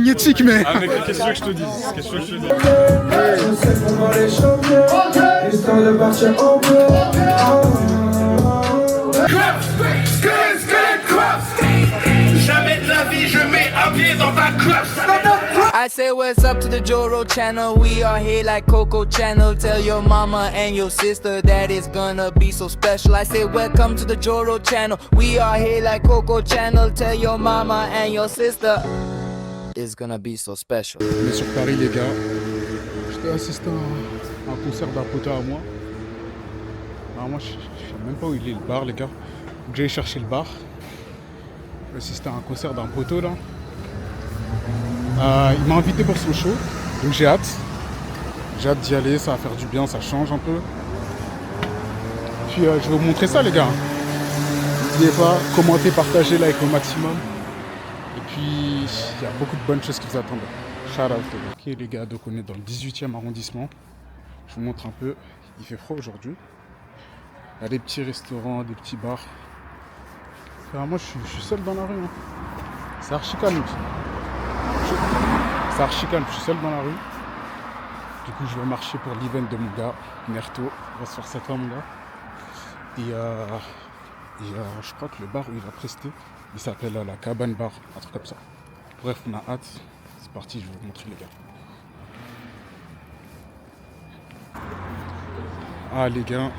magnétique, mais. Ah, mec, qu'est-ce que tu veux que je te dise? Qu'est-ce que tu veux que je te dise? Je sais qu'on va les chauffer, histoire de partir en bleu. Jamais de la vie je mets un pied dans ta cloche. I say what's up to the Joro channel. We are here like Coco Channel. Tell your mama and your sister that it's gonna be so special. I say welcome to the Joro channel. We are here like Coco Channel. Tell your mama and your sister it's gonna be so special. On est sur Paris, les gars. J'étais assistant à un concert d'un poteau à moi. Alors moi, je sais même pas où il est le bar, les gars. Faut que j'aille chercher le bar. J'ai assisté à un concert d'un poteau là. Il m'a invité pour son show, donc j'ai hâte. J'ai hâte d'y aller, ça va faire du bien, ça change un peu. Puis je vais vous montrer ça, les gars. N'oubliez pas, commentez, partagez, like au maximum. Et puis, il y a beaucoup de bonnes choses qui vous attendent. Shout out. Ok les gars, donc on est dans le 18e arrondissement. Je vous montre un peu, il fait froid aujourd'hui. Il y a des petits restaurants, des petits bars. Alors moi je suis seul dans la rue. Hein. C'est archi calme. C'est archi calme, je suis seul dans la rue. Du coup je vais marcher pour l'event de mon gars, Nerto. On va se faire ça toi mon gars. Et je crois que le bar où il va prester, il s'appelle la Cabane Bar, un truc comme ça. Bref, on a hâte. C'est parti, je vais vous montrer les gars. Ah les gars,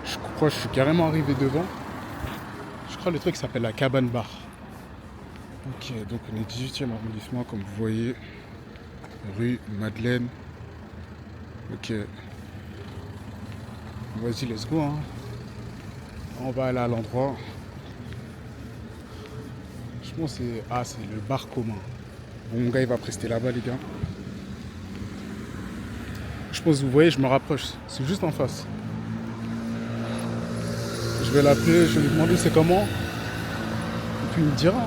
je crois que je suis carrément arrivé devant. Je crois que le truc s'appelle la Cabane Bar. Ok, donc on est 18e arrondissement comme vous voyez. Rue Madeleine. Ok. Vas-y, let's go. Hein. On va aller à l'endroit. Je pense que c'est le bar commun. Bon, mon gars il va prester là-bas les gars. Je pense que vous voyez, je me rapproche. C'est juste en face. Je vais l'appeler, je vais lui demander c'est comment. Et puis il me dira. Hein.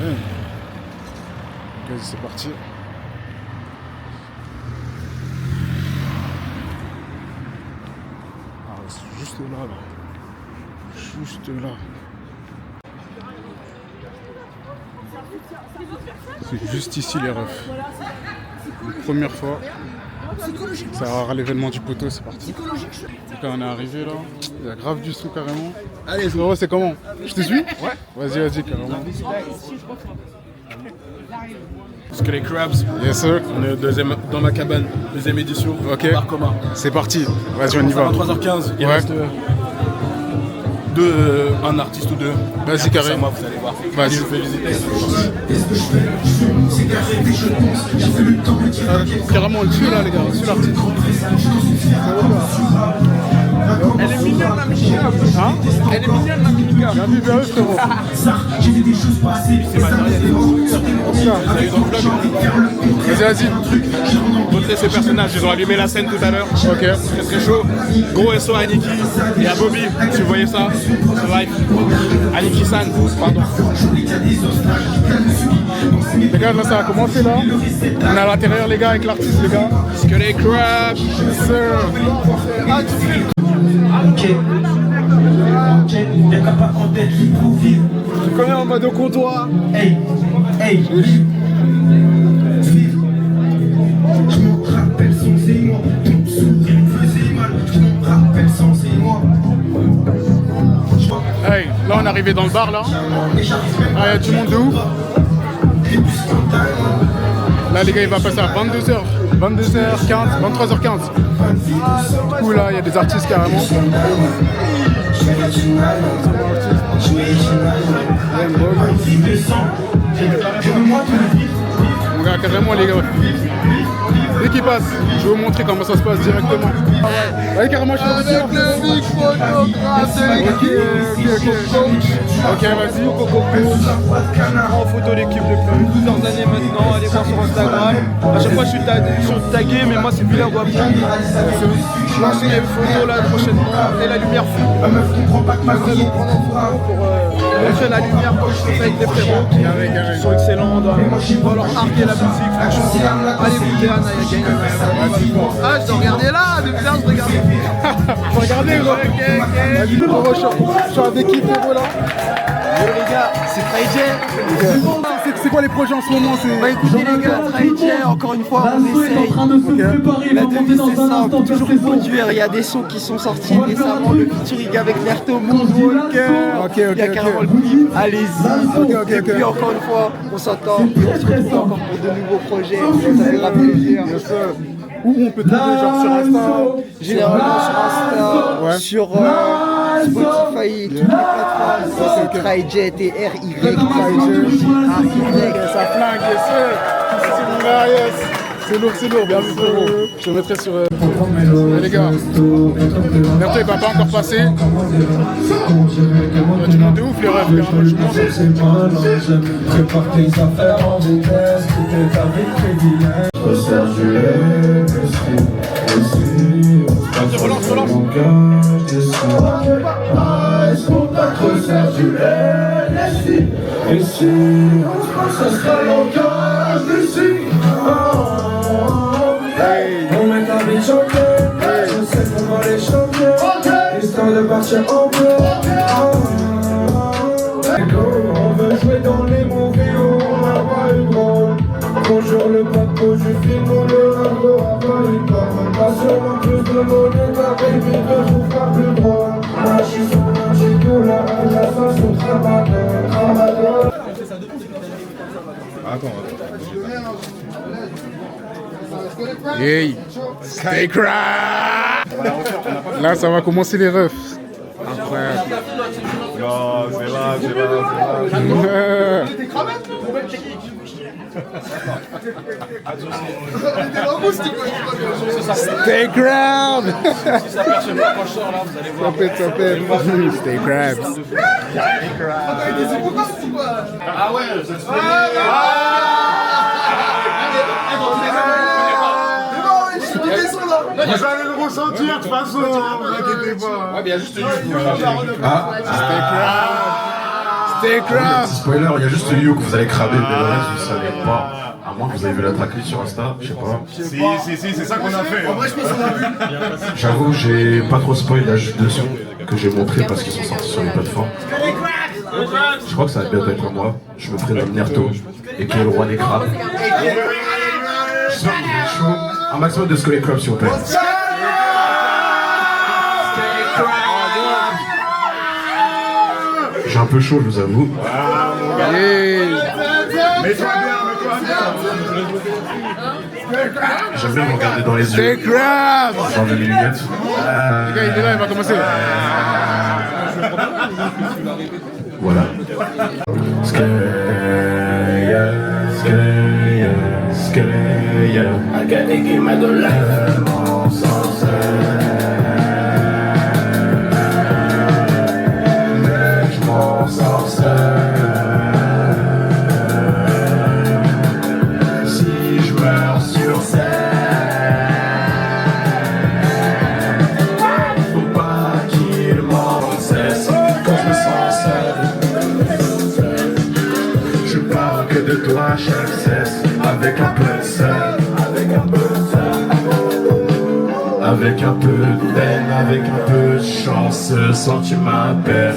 Ouais. Ok, c'est parti. Ah, c'est juste là. Juste là. C'est juste ici les refs. Une première fois. Ça va avoir l'événement du poteau, c'est parti. Donc là on est arrivé là. Il y a grave du son carrément. Allez frérot, c'est comment? Je te suis? Ouais. Vas-y carrément. Parce que les Crabs, Yes sir. on est dans ma cabane, deuxième édition. Ok. Bar commun. C'est parti. Vas-y on y va. À 3h15, il Ouais. reste un artiste ou deux. Vas-y carré. Moi, vous allez voir. Vas-y. Je vous fais visiter. Carrément dessus là les gars, dessus l'artiste. Elle est mignonne la Michika. Hein? Elle est mignonne la Michika. Bien vu frérot. C'est matériel. Vas-y. Montrer ces personnages, ils ont allumé la scène tout à l'heure. Ok. Très chaud. Gros SO à Aniki et à Bobby, si vous voyez ça, sur live. Aniki-san, pardon. Les gars là ça a commencé là. On est à l'intérieur les gars avec l'artiste les gars. Parce que les Crabs. Yes sir. Ok, y'a qu'à pas en tête, il faut vivre. Tu connais en mode au comptoir. Hey, vive. Je m'en rappelle sans c'est moi. Ton sourire me faisait mal. Je m'en rappelle sans c'est moi. Hey, là on est arrivé dans le bar là. Ah, y a du monde de ouf. Là les gars il va passer à 22h, 22h15, 23h15. Du coup là il y a des artistes carrément. On regarde carrément les gars. Dès qu'il passe, je vais vous montrer comment ça se passe directement. Allez carrément je suis avec le big Ok, vas-y. En photo l'équipe depuis plusieurs années maintenant, allez voir sur Instagram. À chaque fois je suis tagué, mais moi c'est Villa Wapou. Je lance les photos là prochainement et la lumière fou. Je vais vous prendre en photo pour montrer la lumière comme je fais avec les frérots qui sont excellents dans leur art et la musique. Franchement, allez écouter Anaya Gang. Ah je dois regarder là, depuis là je regarde. Faut regarder gros. Vas-y, je suis avec qui frérot là? Yo les gars, c'est Trajan. c'est quoi les projets en ce moment? Bah écoutez les gars, Traïdien, encore une fois, on essaye. La devise c'est simple, toujours produire. Il y a des sons qui sont sortis récemment, le featuring avec Nerto, Moonwalker. Il y a carrément le clip, allez-y. Et puis encore une fois, on s'entend et on se retrouve encore pour de nouveaux projets. Ça fait grave plaisir. Où on peut trouver genre sur Insta? Généralement sur Insta, sur Spotify et toutes les plateformes. C'est Traïdien, T-R-Y. Ça flingue, c'est mon gars, yes. C'est lourd, bien sûr. Je te mettrai sur... les gars, Nerto il va pas encore passer. Tu montes de ouf les rêves, je monte. Prépare tes affaires en vitesse, tout est avec privilège. Resserre du lait, relance. Langage des soirs. Est-ce qu'on resserre du lait, et si on se passe, ça sera langage des signes. On met ta vie chanter, je sais qu'on va les chanter. Histoire de partir en bleu. On veut jouer dans les movies où on n'a pas eu de rôle. Bonjour le papo, je filme le radeau à Paris. Pas seulement plus de monnaie, ta baby ne trouve pas plus drôle. Moi je suis sur un chico, là, la façon tramadeur. Hey, stay crap. Là, ça va commencer les refs. Incroyable. Stay crab. Si ça perd chez moi quand je sors là, vous allez voir. Ça pète. Stay crabs. Ah ouais, vous êtes Vous allez le ressentir de toute façon, ne vous inquiétez pas. Ouais, mais il y a juste une Stay crab. Spoiler, il y a juste You que vous allez cramer, mais le reste vous savez pas. À moins que vous ayez vu la tracklist sur Insta, je sais pas. Si, c'est ça qu'on a fait. En vrai, je pense qu'on a vu. J'avoue, j'ai pas trop spoil, il y a juste 2 sons que j'ai montrés parce qu'ils sont sortis sur les plateformes. Je crois que ça va bientôt être à moi. Je me prénomme Nerto, et qui est le roi des crabes. Un maximum de Scully Crab s'il vous plaît. J'ai un peu chaud, je vous avoue. Mets-toi bien. J'aime bien me regarder dans les yeux. Stay crab. Genre mes lunettes. Les gars, il est là, il va commencer. Voilà. Si je meurs sur scène, faut pas qu'il m'en cesse quand je me sens seul. Je parle que de toi, chaque cesse, avec un peu de sel, avec un peu de sel, avec un peu de peine, avec un peu de chance, sans tu m'appelles.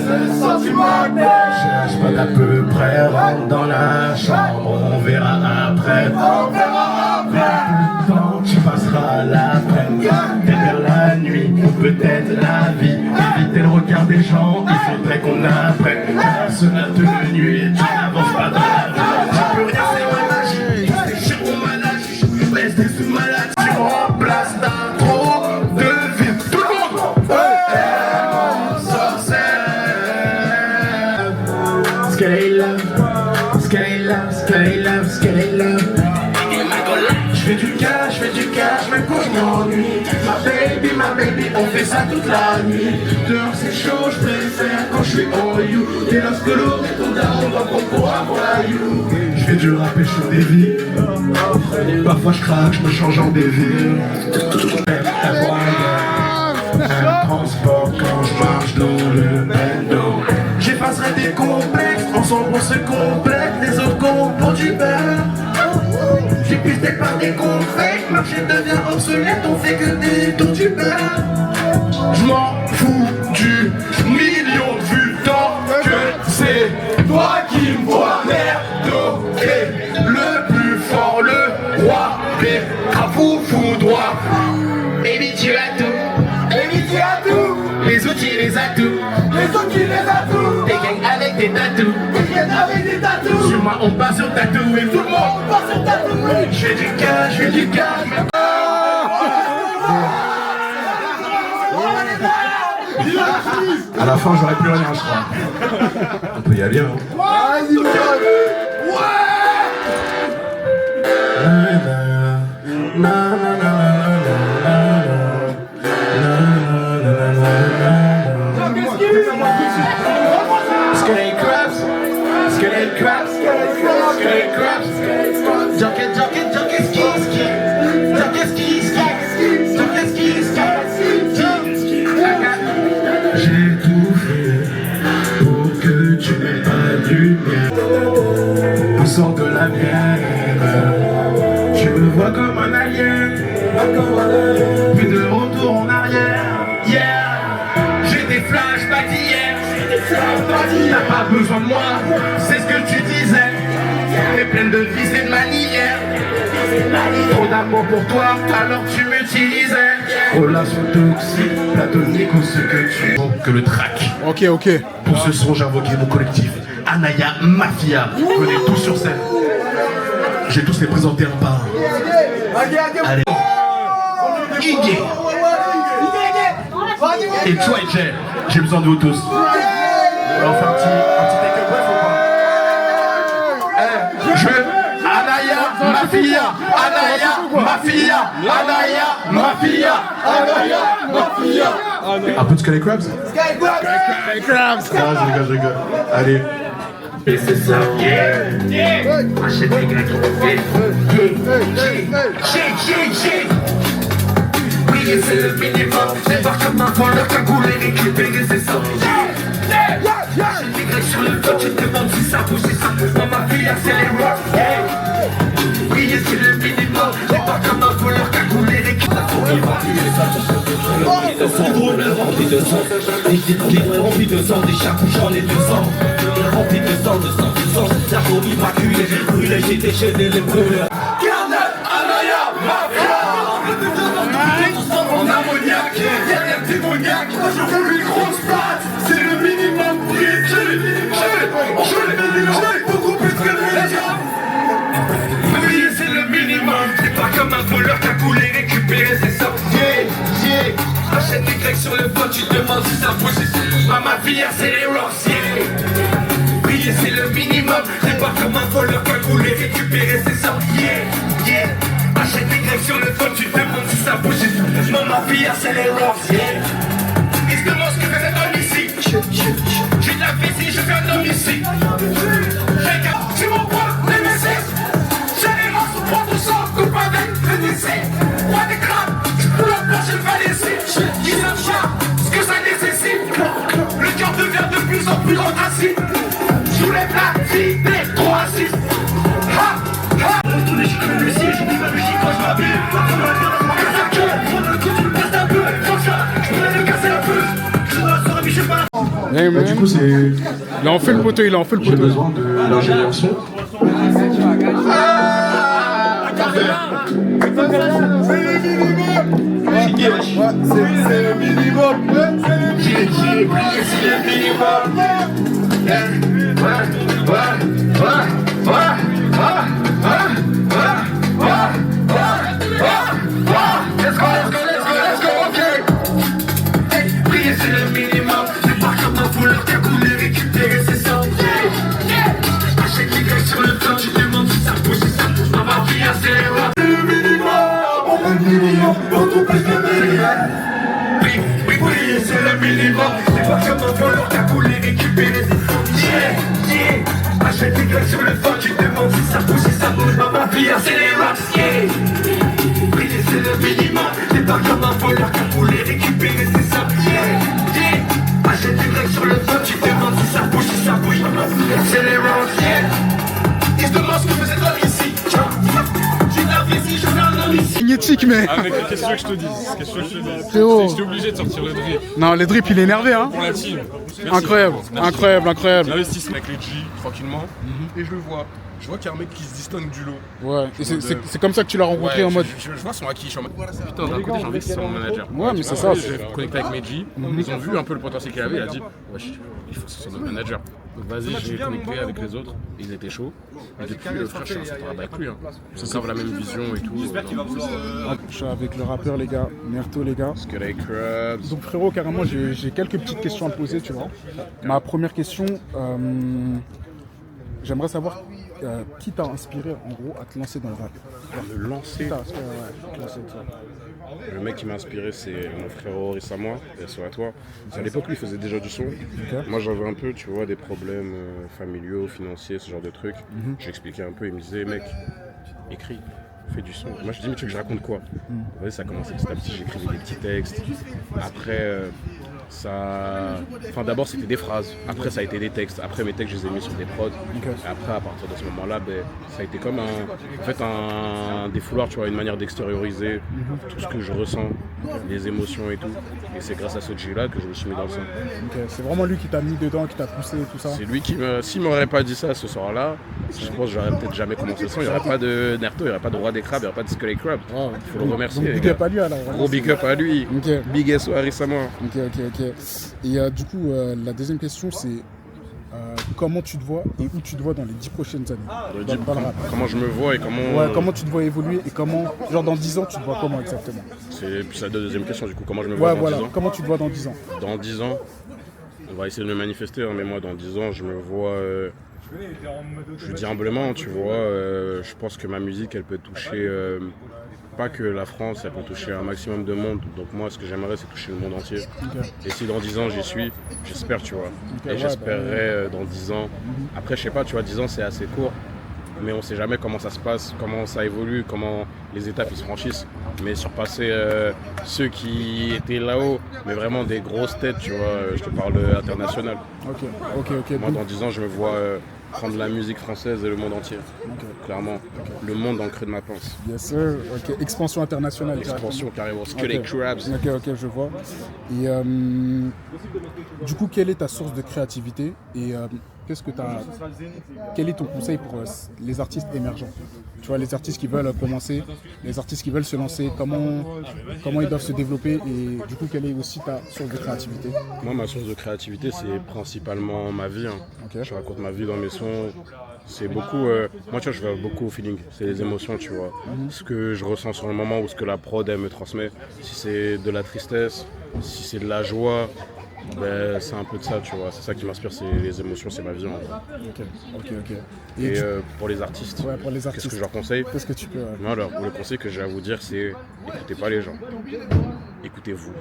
Cherche pas d'à peu près, rentre dans la chambre, on verra après. Tu passeras la peine, peut-être la nuit, ou peut-être la vie. Éviter le regard des gens, il faudrait qu'on apprenne. Cela te nuit et tu n'avances pas dans la vie. Tu peux rien, c'est ma magie. C'est chez mon malade, laisse des sous-malades. Tu remplaces d'un trop de vie. Tout le monde, sorcière. Scale up, scale up, scale up, scale up. Je fais du cash, même quand je m'ennuie. Ma baby, on fait ça toute la nuit. Dehors c'est chaud, je préfère quand je suis au you. T'es la scolo et ton daron va prendre pour avoir you. Je fais du rap et chaud des vies. Parfois je craque, je me change en dévie. Un transport quand je marche dans le bendo. J'effacerai des complexes, ensemble on se complète. Les autres comptes pour du beurre. J'ai pisté par des confets, marché devient obsolète, on fait que des tours du beurre. Je m'en fous du million de vues tant que c'est toi qui me vois, merdo. moi on part sur Tatooine. Tout le monde on part sur Tatooine. Je fais du cash, je fais du cash. À la fin, j'aurais plus rien, je crois. On peut y aller, hein. Vas-y, Skate crabs, skate crabs, skate crabs. Junket, junket, junket, ski, ski. Junket, ski, ski. Junket, ski, ski. J'ai tout fait pour que tu n'aies pas de lumière. On sort de la mienne. Tu me vois comme un alien. Plus de retour en arrière. Yeah, j'ai des flashbacks d'hier. T'as pas besoin de moi, c'est ce que tu disais. T'es pleine de vices et de manières. Trop d'amour pour toi, alors tu m'utilisais. Relation toxique, platonique ou ce que tu Que le track. Ok, ok. Pour ce son, j'ai invoqué mon collectif Anaya Mafia. Vous connaissez tous sur scène. J'ai tous les présentés un par un. Allez. Iggy et toi et Jay. J'ai besoin de vous tous. On fait un petit take-up bref ou pas? Je veux Anaya Mafia. Anaya Mafia. Anaya Mafia. Anaya Mafia. Un peu de Sky Crabs? Hey, Crabs. Ah, je rigole. Allez. Et c'est ça, yeah. Achète des gars qui oui, c'est le minimum. C'est pas comme un voleur cagoule et récupérer ses sommes. J'ai des grecs sur le dos, tu te demandes si ça bouge, si ça bouge. Dans ma vie, c'est les rocks. Oui, c'est le minimum. C'est pas comme un voleur cagoule et récupérer Rempli de sang, des livres remplis de sang, des chapeaux j'en ai 200. Rempli de sang, la peau immaculée, brûlée, j'ai déchaîné les brûleurs. Anaya Mafia. En ammoniaque, derrière démoniaque, je roule une grosse patte. C'est le minimum prix. Je beaucoup plus que le média. Oui, c'est le minimum. C'est pas comme un voleur qui a coulé récupérer ses sommes. Yeah. Achète des grecs sur le pot, tu te demandes si ça bouge. Ma vie, c'est les rocks. Yeah. Oui, c'est le minimum. C'est pas comme un voleur qui a coulé récupérer ses sommes. Yeah. Achète des grecs sur le pot, tu te demandes si ça bouge. Ma vie, c'est les rocks. Yeah. Ils se demandent ce que fait cet homme ici. J'ai de la vessie, je fais un homme ici. C'est mon poids, les messieurs. J'ai les mains sous prendre sang, coupe avec le décès. Roi des crânes, pour leur plancher le va laisser. Ils savent ce que ça nécessite. Le cœur devient de plus en plus raciste. Je vous lève la vie des 3 à 6. Ha. Tous les chics de Lucie, je dis ma musique quand je m'habille. Casse la queue, prends le coup, tu me casses un peu. Comme ça, je pourrais le casser un peu. Je dois se rebicher par la... Hey, man. Du coup, c'est. Il a en fait le poteau, il a en fait le J'ai poteau. besoin de l'ingénieur son. c'est le minimum. J'ai oublié, c'est le minimum. Let's go, ok. Prier, c'est le minimum. C'est pas comme un voleur qui a coulé récupérer ses sommes. Achète les grecs sur le plan, tu te demandes si ça bouge, si ça bouge. Ma vie, c'est les rats. C'est le minimum. On veut le minimum, beaucoup plus de minimum. Prier, c'est le minimum. C'est pas comme un voleur qui a coulé récupérer ses sommes. Yeah. Achète les grecs sur le plan, tu te demandes si ça bouge, si ça bouge. Ma vie, c'est les rats. Prier, c'est le minimum. C'est pas comme un voleur qui a coulé récupérer ses sommes. Yeah. Achète des grecs sur le plan, tu te demandes si ça bouge, si ça bouge. C'est les rats. Yeah. Ils se demandent ce que vous êtes là ici. J'ai de la vie ici, je fais un homme ici. Magnétique, mais. Avec la question que je te dis. Frérot. J'étais obligé de sortir le drip Non, les drip, il est énervé, hein. pour la team. Merci. Incroyable, Merci. incroyable. L'investissement avec les G, tranquillement. Et je le vois. Je vois qu'il y a un mec qui se distingue du lot. Ouais, et c'est comme ça que tu l'as rencontré Ouais, en mode. je vois son acquis, je suis en mode. Putain, d'un côté, j'ai envie que c'est mon manager. Ouais, mais c'est ça. J'ai connecté avec Meiji, ils ont vu un peu le potentiel qu'il avait, il a dit, wesh, il faut que ce soit notre manager. Donc vas-y, j'ai connecté avec les autres, ils étaient chauds. Et depuis, frère, je suis inséparable avec lui. Hein. C'est grave la même vision et tout. J'espère qu'il va vouloir. Je suis avec le rappeur, les gars, Nerto, les gars. Skelly Crabs. Donc frérot, carrément, j'ai quelques petites questions à te poser, tu vois. Ma première question, j'aimerais savoir qui t'a inspiré, en gros, à te lancer dans le rap. Le lancer. Qui t'a inspiré, ouais, à te lancer, tu vois. Le mec qui m'a inspiré, c'est mon frère Horis à moi, et soit à toi. À l'époque, lui faisait déjà du son. Moi, j'avais un peu, tu vois, des problèmes familiaux, financiers, ce genre de trucs. J'expliquais un peu, il me disait, mec, écris, fais du son. Moi, je dis, mais tu veux que je raconte quoi? Ouais, ça a commencé petit à petit, j'écrivais des petits textes. Après, enfin, d'abord, c'était des phrases. Après, ça a été des textes. Après, mes textes, je les ai mis sur des prods. Et après, à partir de ce moment-là, ça a été comme un défouloir, tu vois, une manière d'extérioriser tout ce que je ressens, les émotions et tout. Et c'est grâce à ce G-là que je me suis mis dans le son. C'est vraiment lui qui t'a mis dedans, qui t'a poussé et tout ça. C'est lui qui s'il m'aurait pas dit ça ce soir-là, je pense que j'aurais peut-être jamais commencé le son. Il n'y aurait pas de Nerto, il n'y aurait pas de Roi des Crabes, il n'y aurait pas de Skelly Crabs. Il faut le remercier. Donc, big up à lui alors. Gros big up à lui. Big SO Harris à moi. Ok. Et du coup, la deuxième question, c'est comment tu te vois et où tu te vois dans les 10 prochaines années dans le rap. Comment je me vois et comment... Ouais, comment tu te vois évoluer et comment, genre dans 10 ans, tu te vois comment exactement? C'est plus la deuxième question du coup, comment je me vois dans 10 ans. Comment tu te vois dans 10 ans? Dans 10 ans, on va essayer de me manifester, hein, mais moi dans 10 ans, je me vois... je dis humblement, tu vois, je pense que ma musique, elle peut toucher... pas que la France, elle peut toucher un maximum de monde. Donc moi, ce que j'aimerais, c'est toucher le monde entier. Et si dans 10 ans, j'y suis, j'espère, tu vois. Et j'espérerais dans 10 ans. Après, je sais pas, tu vois, 10 ans, c'est assez court. Mais on sait jamais comment ça se passe, comment ça évolue, comment les étapes ils se franchissent. Mais surpasser ceux qui étaient là-haut, mais vraiment des grosses têtes, tu vois, je te parle international. Ok. Moi, dans 10 ans, je me vois prendre la musique française et le monde entier. Clairement. Le monde dans le creux de ma pince. Bien sûr. Ok. Expansion internationale. Expansion carrément. Skelly Crabs. Ok, je vois. Et du coup, quelle est ta source de créativité et quel est ton conseil pour les artistes émergents? Tu vois, les artistes qui veulent commencer, les artistes qui veulent se lancer, comment ils doivent se développer et du coup, quelle est aussi ta source de créativité? Moi, ma source de créativité, c'est principalement ma vie. Je raconte ma vie dans mes sons. C'est beaucoup... moi, tu vois, je vais beaucoup au feeling. C'est les émotions, tu vois. Ce que je ressens sur le moment ou ce que la prod, elle me transmet. Si c'est de la tristesse, si c'est de la joie... c'est un peu de ça, tu vois. C'est ça qui m'inspire, c'est les émotions, c'est ma vie. Ok. Et pour les artistes, qu'est-ce que je leur conseille? Qu'est-ce que tu peux... Non, alors, le conseil que j'ai à vous dire, c'est écoutez pas les gens. Écoutez-vous.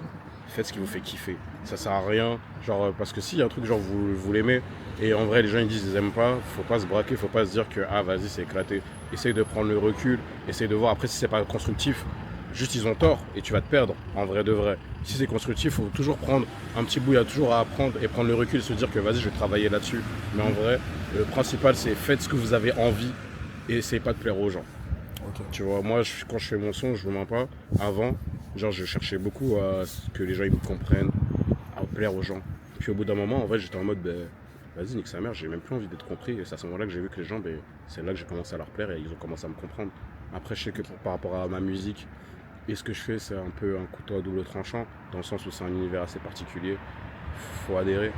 Faites ce qui vous fait kiffer. Ça sert à rien, genre, parce que s'il y a un truc, genre, vous l'aimez, et en vrai, les gens, ils disent qu'ils aiment pas, faut pas se braquer, faut pas se dire que, ah, vas-y, c'est éclaté. Essaye de prendre le recul, essaye de voir. Après, si c'est pas constructif, juste ils ont tort et tu vas te perdre, en vrai de vrai. Si c'est constructif, il faut toujours prendre un petit bout, il y a toujours à apprendre et prendre le recul et se dire que vas-y, je vais travailler là-dessus. Mais en vrai, le principal, c'est faites ce que vous avez envie et essayez pas de plaire aux gens. Tu vois, moi, quand je fais mon son, je vous mens pas. Avant, genre, je cherchais beaucoup à ce que les gens ils me comprennent, à plaire aux gens. Puis au bout d'un moment, en vrai, j'étais en mode, vas-y, nique sa mère, j'ai même plus envie d'être compris. Et c'est à ce moment-là que j'ai vu que les gens, c'est là que j'ai commencé à leur plaire et ils ont commencé à me comprendre. Après, je sais que par rapport à ma musique, et ce que je fais, c'est un peu un couteau à double tranchant, dans le sens où c'est un univers assez particulier. Faut adhérer.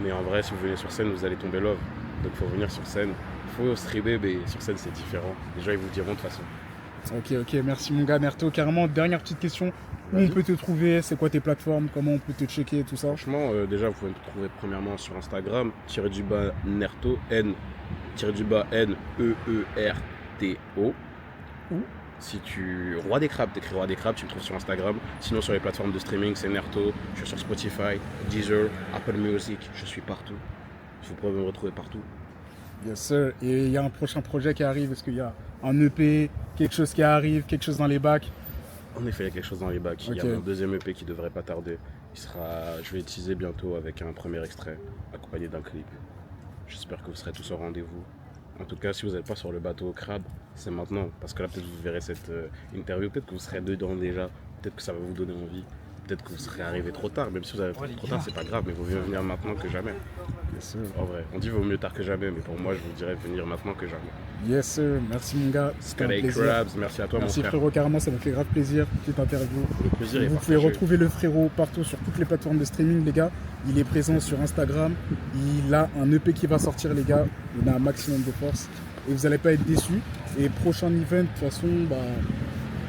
Mais en vrai, si vous venez sur scène, vous allez tomber love. Donc il faut venir sur scène. Il faut streamer, mais sur scène, c'est différent. Les gens, ils vous le diront de toute façon. Ok, merci mon gars Nerto. Carrément, dernière petite question. Où on peut te trouver? C'est quoi tes plateformes? Comment on peut te checker tout ça? Franchement, déjà, vous pouvez me trouver premièrement sur Instagram, _Nerto, N_N_E_E_R_T_O. Si tu... Roi des Crabes, t'écris Roi des Crabes, tu me trouves sur Instagram. Sinon, sur les plateformes de streaming, c'est Nerto. Je suis sur Spotify, Deezer, Apple Music. Je suis partout. Vous pouvez me retrouver partout. Yes sir. Et il y a un prochain projet qui arrive? Est-ce qu'il y a un EP, quelque chose qui arrive, quelque chose dans les bacs? En effet, il y a quelque chose dans les bacs. Il y a mon deuxième EP qui devrait pas tarder. Je vais utiliser bientôt avec un premier extrait, accompagné d'un clip. J'espère que vous serez tous au rendez-vous. En tout cas, si vous n'êtes pas sur le bateau au crabe, c'est maintenant. Parce que là, peut-être vous verrez cette interview, peut-être que vous serez dedans déjà, peut-être que ça va vous donner envie, peut-être que vous serez arrivé trop tard. Même si vous arrivez trop tard, c'est pas grave, mais il vaut mieux venir maintenant que jamais. Yes, sir. En vrai, on dit vaut mieux tard que jamais, mais pour moi, je vous dirais venir maintenant que jamais. Yes, sir. Merci, mon gars. C'était un Scalay plaisir. Crabs, merci à toi, Merci, mon frère. frérot. Carrément, ça m'a fait grave plaisir. Petite interview. Le plaisir est Vous pouvez partagé. retrouver le frérot partout sur toutes les plateformes de streaming, les gars. Il est présent sur Instagram. Il a un EP qui va sortir, les gars. Il a un maximum de force. Et vous n'allez pas être déçus. Et prochain event, de toute façon, bah,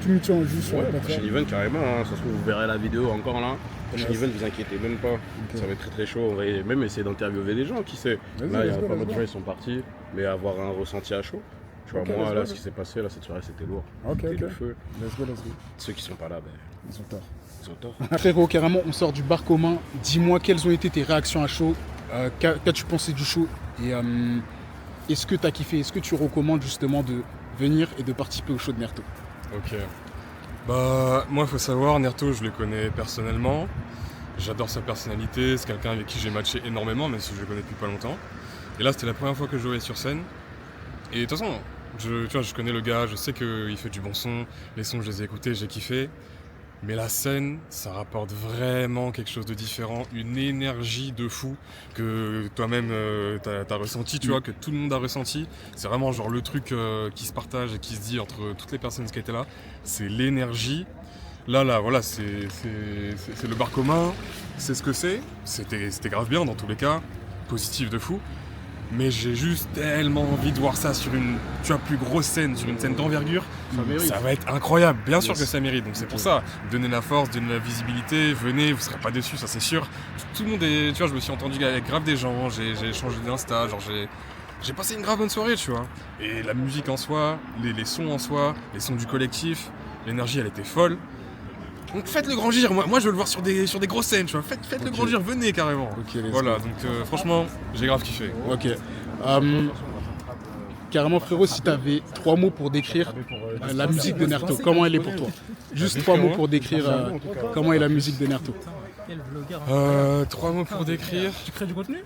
tu me tiens en jus sur Ouais, la prochain plateforme. event carrément, hein. Ça se trouve, vous verrez la vidéo encore là. Prochain event, vous inquiétez même pas. Ça va être très très chaud. On va même essayer d'interviewer des gens, qui sait. Vas-y, Là, il y let's a go, pas mal let's de go. gens, ils sont partis. Mais avoir un ressenti à chaud. Tu vois, Ok, moi, let's là, go, ce qui s'est passé, là, cette soirée, c'était lourd. Ok, C'était ok. le feu. Let's go, let's go. Ceux qui sont pas là, ben, Ils ont tort. ils ont tort. Frérot, carrément, on sort du bar commun. Dis-moi quelles ont été tes réactions à chaud. Qu'as-tu pensé du show? Et est-ce que tu as kiffé? Est-ce que tu recommandes justement de venir et de participer au show de Nerto? Ok. Bah, moi, il faut savoir, Nerto, je le connais personnellement. J'adore sa personnalité. C'est quelqu'un avec qui j'ai matché énormément, même si je le connais depuis pas longtemps. Et là, c'était la première fois que je jouais sur scène. Et de toute façon, tu vois, je connais le gars, je sais qu'il fait du bon son. Les sons, je les ai écoutés, j'ai kiffé. Mais la scène, ça rapporte vraiment quelque chose de différent, une énergie de fou que toi-même t'as ressenti, tu vois, que tout le monde a ressenti. C'est vraiment genre le truc qui se partage et qui se dit entre toutes les personnes qui étaient là. C'est l'énergie. Là, voilà, c'est le bar commun, c'est ce que c'est. C'était grave bien dans tous les cas, positif de fou. Mais j'ai juste tellement envie de voir ça sur une plus grosse scène, sur une scène d'envergure. Ça va être incroyable, bien sûr que ça mérite. Donc c'est pour ça, donnez la force, donnez la visibilité, venez, vous serez pas déçus, ça c'est sûr. Tout le monde est, tu vois, je me suis entendu avec grave des gens, j'ai changé d'Insta, genre j'ai passé une grave bonne soirée, tu vois. Et la musique en soi, les sons en soi, les sons du collectif, l'énergie elle était folle. Donc faites-le grandir, moi je veux le voir sur des grosses scènes, tu vois. Faites-le grandir, venez carrément. Voilà, donc franchement, j'ai grave kiffé. Ok. Carrément, frérot, si tu avais 3 mots pour décrire la musique de Nerto, comment elle est pour toi? Juste 3 mots pour décrire comment est la musique de Nerto. 3 mots pour décrire. Tu crées du contenu?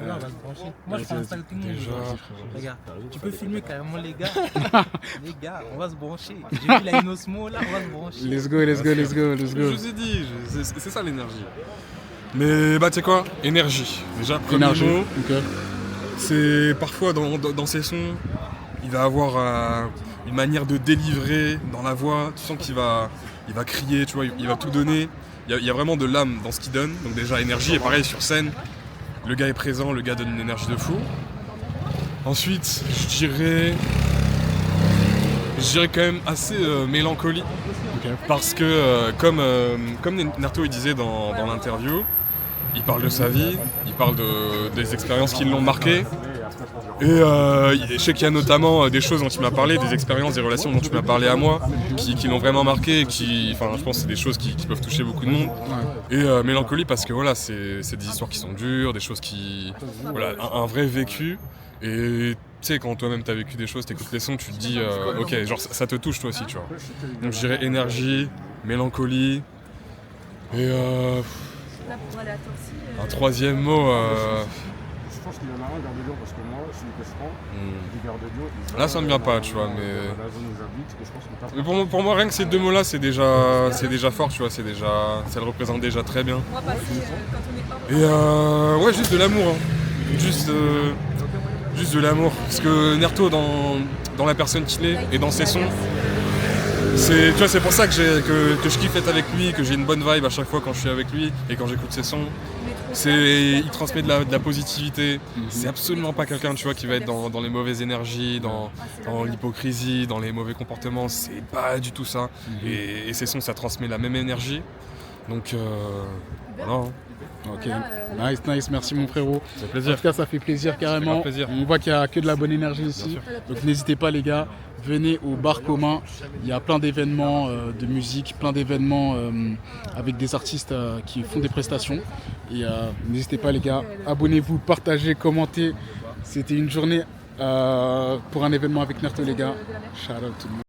Là, on va se brancher. Moi, je prends l'install tout le monde. Déjà. Regarde, tu peux filmer carrément les gars. Les gars, on va se brancher. J'ai vu la Inosmo là, on va se brancher. Let's go, let's go, let's go, let's go. Je vous ai dit, c'est ça l'énergie. Mais bah tu sais quoi, énergie. Déjà, premier Énergie. mot, Ok. c'est parfois dans ses sons, il va avoir une manière de délivrer dans la voix. Tu sens qu'il va crier, tu vois, il va tout donner. Il y a vraiment de l'âme dans ce qu'il donne. Donc déjà énergie, et pareil sur scène. Le gars est présent, le gars donne une énergie de fou. Ensuite, je dirais quand même assez mélancolie. Parce que comme Nerto il disait dans l'interview, il parle de sa vie, il parle des expériences qui l'ont marqué. Et je sais qu'il y a notamment des choses dont il m'a parlé, des expériences, des relations dont tu m'as parlé à moi, qui l'ont vraiment marqué, je pense que c'est des choses qui peuvent toucher beaucoup de monde. Et mélancolie parce que voilà, c'est des histoires qui sont dures, des choses voilà, un vrai vécu. Et tu sais, quand toi-même t'as vécu des choses, t'écoutes les sons, tu te dis, ok, genre ça te touche toi aussi, tu vois. Donc je dirais énergie, mélancolie, et un troisième mot. Je pense qu'il y en a un, Gare de Lyon, parce que moi, celui que je prends, du Gare de Lyon. Là, ça ne vient pas, tu vois, mais. La zone où j'habite, et je pense que Mais pour moi, rien que ces deux mots-là, c'est déjà fort, tu vois, ça le représente déjà très bien. Et ouais, juste de l'amour, hein. Juste de l'amour. Parce que Nerto, dans la personne qu'il est et dans ses sons, tu vois, c'est pour ça que je kiffe être avec lui, que j'ai une bonne vibe à chaque fois quand je suis avec lui et quand j'écoute ses sons. Il transmet de la positivité. C'est absolument pas quelqu'un, tu vois, qui va être dans les mauvaises énergies, dans l'hypocrisie, dans les mauvais comportements. C'est pas du tout ça. Et ses sons, ça transmet la même énergie. Donc voilà. Ok, nice, merci mon frérot. Ça fait plaisir. En tout cas, ça fait plaisir carrément. Plaisir. On voit qu'il n'y a que de la bonne énergie ici. Donc n'hésitez pas les gars, venez au bar commun. Il y a plein d'événements de musique, plein d'événements avec des artistes qui font des prestations. Et n'hésitez pas les gars, abonnez-vous, partagez, commentez. C'était une journée pour un événement avec Nerto les gars. Shout out tout le monde.